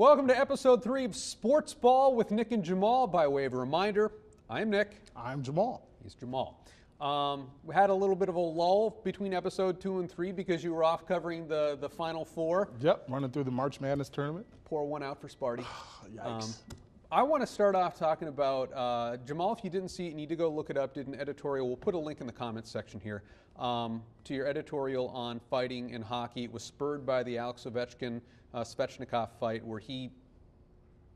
Welcome to episode 3 of Sportsball with Nick and Jamal. By way of a reminder, I'm Nick. I'm Jamal. He's Jamal. We had a little bit of a lull between episode 2 and 3 because you were off covering the Final Four. Yep, running through the March Madness tournament. Pour one out for Sparty. Yikes. I want to start off talking about, Jamal, if you didn't see it, you need to go look it up, did an editorial. We'll put a link in the comments section here to your editorial on fighting in hockey. It was spurred by the Alex Ovechkin-Svechnikov fight where he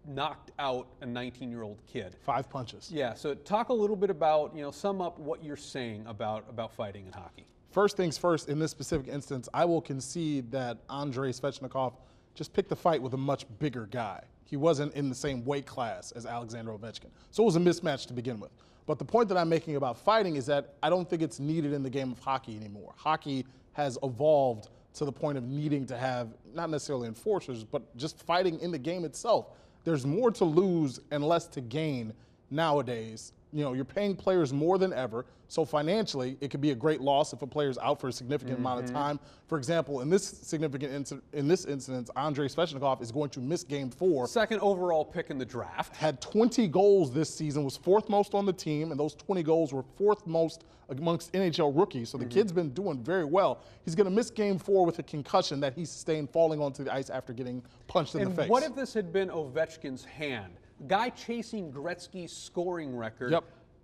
knocked out a 19-year-old kid. 5 punches. Yeah, so talk a little bit about, sum up what you're saying about fighting in hockey. First things first, in this specific instance, I will concede that Andrei Svechnikov just picked the fight with a much bigger guy. He wasn't in the same weight class as Alexander Ovechkin. So it was a mismatch to begin with. But the point that I'm making about fighting is that I don't think it's needed in the game of hockey anymore. Hockey has evolved to the point of needing to have, not necessarily enforcers, but just fighting in the game itself. There's more to lose and less to gain nowadays. You're paying players more than ever, so financially, it could be a great loss if a player's out for a significant amount of time. For example, in this incident, Andrei Svechnikov is going to miss Game 4. Second overall pick in the draft. Had 20 goals this season, was 4th most on the team, and those 20 goals were 4th most amongst NHL rookies, so the kid's been doing very well. He's going to miss Game 4 with a concussion that he sustained falling onto the ice after getting punched in the face. And what if this had been Ovechkin's hand? Guy chasing Gretzky's scoring record,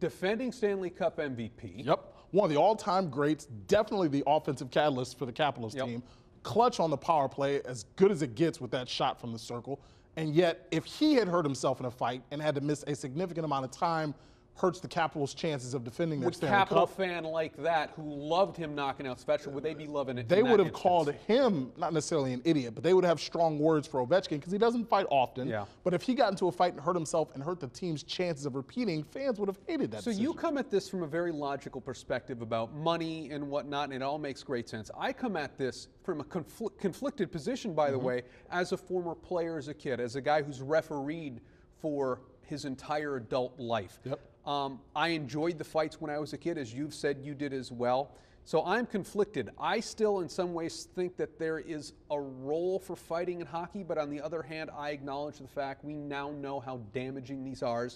defending Stanley Cup MVP. One of the all-time greats, definitely the offensive catalyst for the Capitals team. Clutch on the power play, as good as it gets with that shot from the circle. And yet, if he had hurt himself in a fight and had to miss a significant amount of time, hurts the Capitals' chances of defending their Stanley Cup. Would Capital fan like that, who loved him knocking out Svechnikov, would they be loving it? They would have called him, not necessarily an idiot, but they would have strong words for Ovechkin because he doesn't fight often. But if he got into a fight and hurt himself and hurt the team's chances of repeating, fans would have hated that decision. You come at this from a very logical perspective about money and whatnot, and it all makes great sense. I come at this from a conflicted position, by the way, as a former player, as a kid, as a guy who's refereed for his entire adult life. I enjoyed the fights when I was a kid, as you've said you did as well. So I'm conflicted. I still, in some ways, think that there is a role for fighting in hockey, but on the other hand, I acknowledge the fact we now know how damaging these are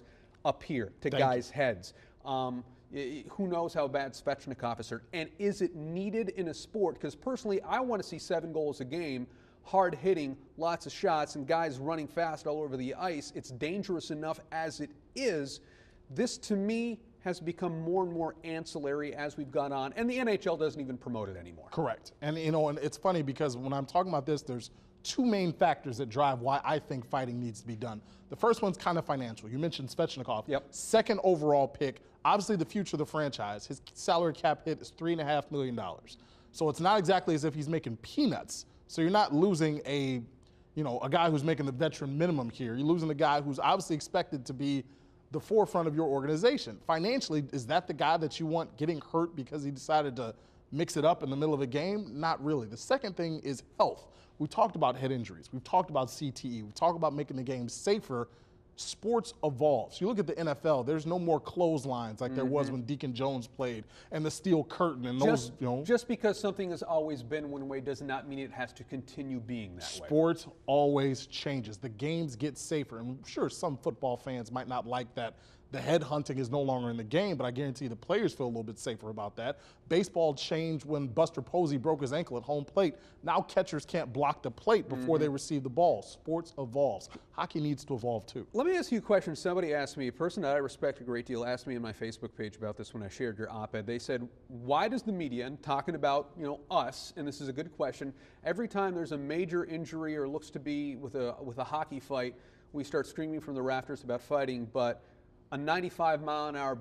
up here to guys' heads. Who knows how bad Svechnikov is hurt? And is it needed in a sport? Because personally, I want to see 7 goals a game, hard hitting, lots of shots, and guys running fast all over the ice. It's dangerous enough as it is. This, to me, has become more and more ancillary as we've gone on, and the NHL doesn't even promote it anymore. Correct. And, and it's funny because when I'm talking about this, there's 2 main factors that drive why I think fighting needs to be done. The first one's kind of financial. You mentioned Svechnikov. 2nd overall pick, obviously the future of the franchise. His salary cap hit is $3.5 million. So it's not exactly as if he's making peanuts. So you're not losing a guy who's making the veteran minimum here. You're losing a guy who's obviously expected to be the forefront of your organization. Financially, is that the guy that you want getting hurt because he decided to mix it up in the middle of a game? Not really. The second thing is health. We talked about head injuries. We've talked about CTE. We've talked about making the game safer. Sports evolves. You look at the NFL, there's no more clotheslines like there was when Deacon Jones played, and the steel curtain and those, Just because something has always been one way does not mean it has to continue being that way. Sports always changes. The games get safer. And I'm sure some football fans might not like that the head hunting is no longer in the game, but I guarantee the players feel a little bit safer about that. Baseball changed when Buster Posey broke his ankle at home plate. Now catchers can't block the plate before they receive the ball. Sports evolves. Hockey needs to evolve too. Let me ask you a question. Somebody asked me, a person that I respect a great deal, asked me on my Facebook page about this when I shared your op-ed. They said, why does the media, and talking about us, and this is a good question, every time there's a major injury or looks to be with a hockey fight, we start screaming from the rafters about fighting, but a 95-mile-an-hour,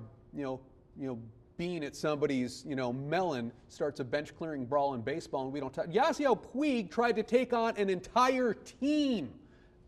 being at somebody's, melon starts a bench-clearing brawl in baseball, and we don't talk. Yasiel Puig tried to take on an entire team,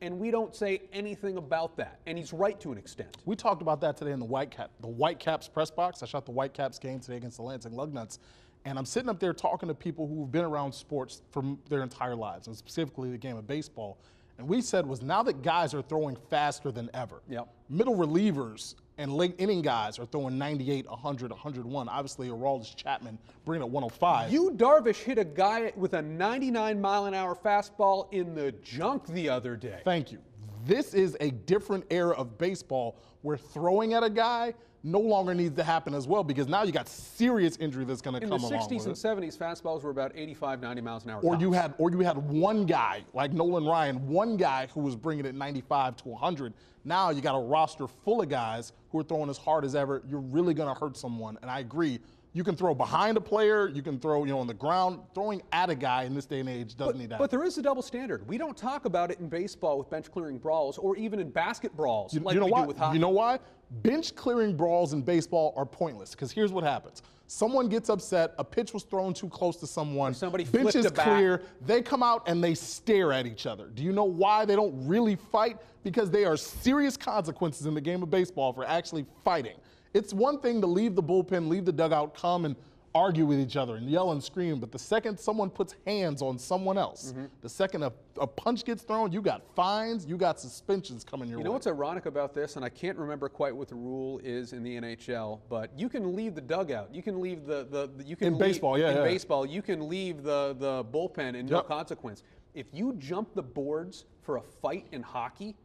and we don't say anything about that. And he's right to an extent. We talked about that today in the Whitecaps press box. I shot the Whitecaps game today against the Lansing Lugnuts, and I'm sitting up there talking to people who've been around sports for their entire lives, and specifically the game of baseball. And we said was now that guys are throwing faster than ever, middle relievers And late inning guys are throwing 98, 100, 101. Obviously, Aroldis Chapman bringing it 105. Yu Darvish hit a guy with a 99-mile-an-hour fastball in the junk the other day. Thank you. This is a different era of baseball where throwing at a guy no longer needs to happen as well, because now you got serious injury that's going to come along with it. In the 60s and 70s, fastballs were about 85, 90 miles an hour. Or you had one guy like Nolan Ryan, one guy who was bringing it 95 to 100. Now you got a roster full of guys who are throwing as hard as ever. You're really going to hurt someone. And I agree. You can throw behind a player. You can throw, on the ground. Throwing at a guy in this day and age doesn't need that. But there is a double standard. We don't talk about it in baseball with bench clearing brawls, or even in basket brawls like we do with hockey. You know why? Bench clearing brawls in baseball are pointless, because here's what happens. Someone gets upset, a pitch was thrown too close to someone, somebody bench is clear, they come out and they stare at each other. Do you know why they don't really fight? Because there are serious consequences in the game of baseball for actually fighting. It's one thing to leave the bullpen, leave the dugout, come and argue with each other and yell and scream, but the second someone puts hands on someone else, the second a punch gets thrown, you got fines, you got suspensions coming your way. You know what's ironic about this, and I can't remember quite what the rule is in the NHL, but you can leave the dugout, you can leave baseball, you can leave the bullpen in no consequence. If you jump the boards for a fight in hockey,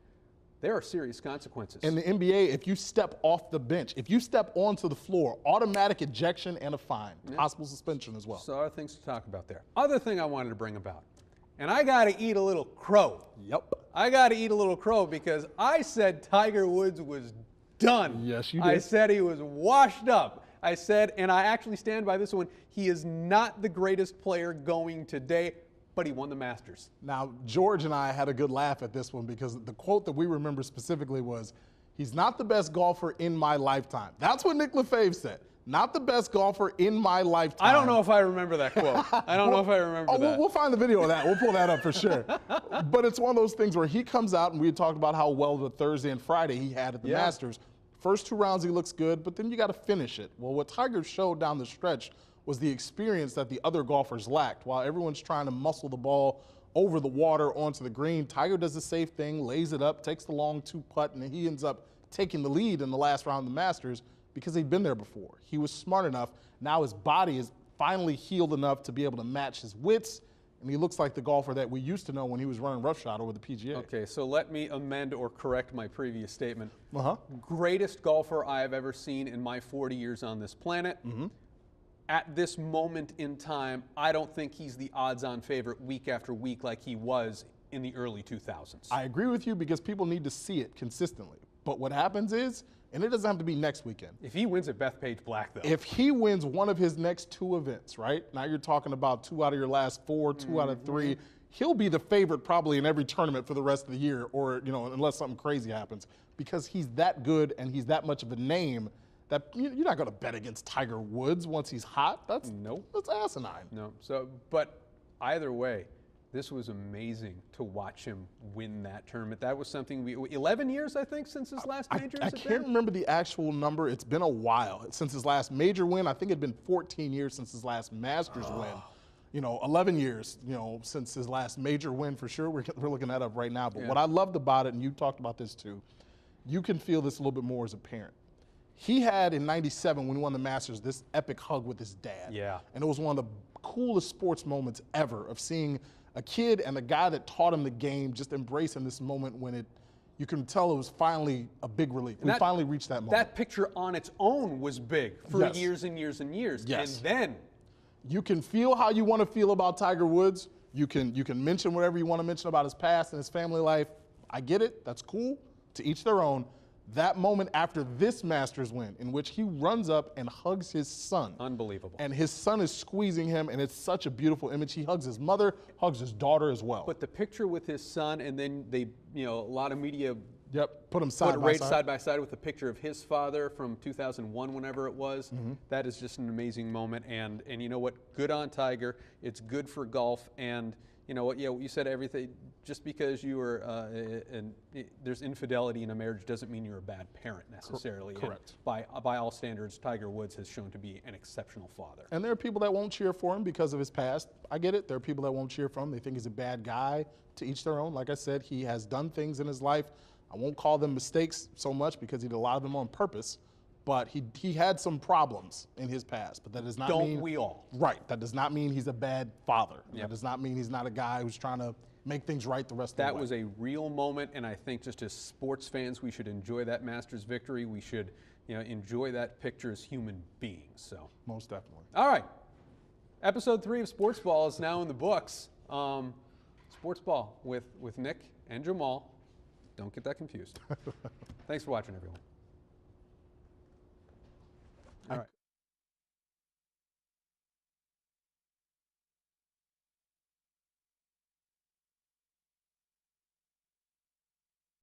there are serious consequences. In the NBA, if you step off the bench, if you step onto the floor, automatic ejection and a fine, possible suspension as well. So other things to talk about there. Other thing I wanted to bring about, and I got to eat a little crow. Yep. I got to eat a little crow because I said Tiger Woods was done. Yes, you did. I said he was washed up. I said, and I actually stand by this one, he is not the greatest player going today, but he won the Masters. Now, George and I had a good laugh at this one, because the quote that we remember specifically was, "He's not the best golfer in my lifetime." That's what Nick Lefebvre said. Not the best golfer in my lifetime. I don't know if I remember that quote. I don't know if I remember that. We'll find the video of that. We'll pull that up for sure. But it's one of those things where he comes out, and we had talked about how well the Thursday and Friday he had at the Masters. First 2 rounds he looks good, but then you got to finish it. Well, what Tiger showed down the stretch was the experience that the other golfers lacked. While everyone's trying to muscle the ball over the water onto the green, Tiger does the safe thing, lays it up, takes the long 2-putt, and he ends up taking the lead in the last round of the Masters because he'd been there before. He was smart enough. Now his body is finally healed enough to be able to match his wits, and he looks like the golfer that we used to know when he was running roughshod over the PGA. Okay, so let me amend or correct my previous statement. Uh-huh. Greatest golfer I have ever seen in my 40 years on this planet. At this moment in time, I don't think he's the odds-on favorite week after week like he was in the early 2000s. I agree with you, because people need to see it consistently. But what happens is, and it doesn't have to be next weekend. If he wins at Bethpage Black, though. If he wins one of his next 2 events, right? Now you're talking about 2 out of your last 4, 2 out of 3. He'll be the favorite probably in every tournament for the rest of the year, or, unless something crazy happens, because he's that good and he's that much of a name that you're not going to bet against Tiger Woods once he's hot. That's asinine. No. So, but either way, this was amazing to watch him win that tournament. That was something 11 years, I think, since his last major. I can't remember the actual number. It's been a while since his last major win. I think it had been 14 years since his last Masters win. 11 years, since his last major win for sure. We're looking that up right now. But what I loved about it, and you talked about this too, you can feel this a little bit more as a parent. He had in '97, when he won the Masters, this epic hug with his dad. Yeah. And it was one of the coolest sports moments ever, of seeing a kid and the guy that taught him the game just embracing this moment when you can tell it was finally a big relief. We finally reached that moment. That picture on its own was big for years and years and years. Yes. And then you can feel how you want to feel about Tiger Woods. You can mention whatever you want to mention about his past and his family life. I get it. That's cool. To each their own. That moment after this Masters win, in which he runs up and hugs his son. Unbelievable. And his son is squeezing him, and it's such a beautiful image. He hugs his mother, hugs his daughter as well. But the picture with his son, and then they, a lot of media put him side by side with the picture of his father from 2001, whenever it was. That is just an amazing moment. And you know what? Good on Tiger. It's good for golf. And you know what? Yeah, you said everything. Just because you were, there's infidelity in a marriage doesn't mean you're a bad parent necessarily. Correct. And by all standards, Tiger Woods has shown to be an exceptional father. And there are people that won't cheer for him because of his past. I get it. There are people that won't cheer for him. They think he's a bad guy. To each their own. Like I said, he has done things in his life. I won't call them mistakes so much because he did a lot of them on purpose, but he had some problems in his past. But that does not mean— Don't we all? Right. That does not mean he's a bad father. Yep. That does not mean he's not a guy who's trying to make things right the rest of the way. That was a real moment, and I think just as sports fans, we should enjoy that Masters victory. We should, enjoy that picture as human beings. So most definitely. All right. Episode 3 of Sportsball is now in the books. Sportsball with Nick and Jamal. Don't get that confused. Thanks for watching, everyone. All right.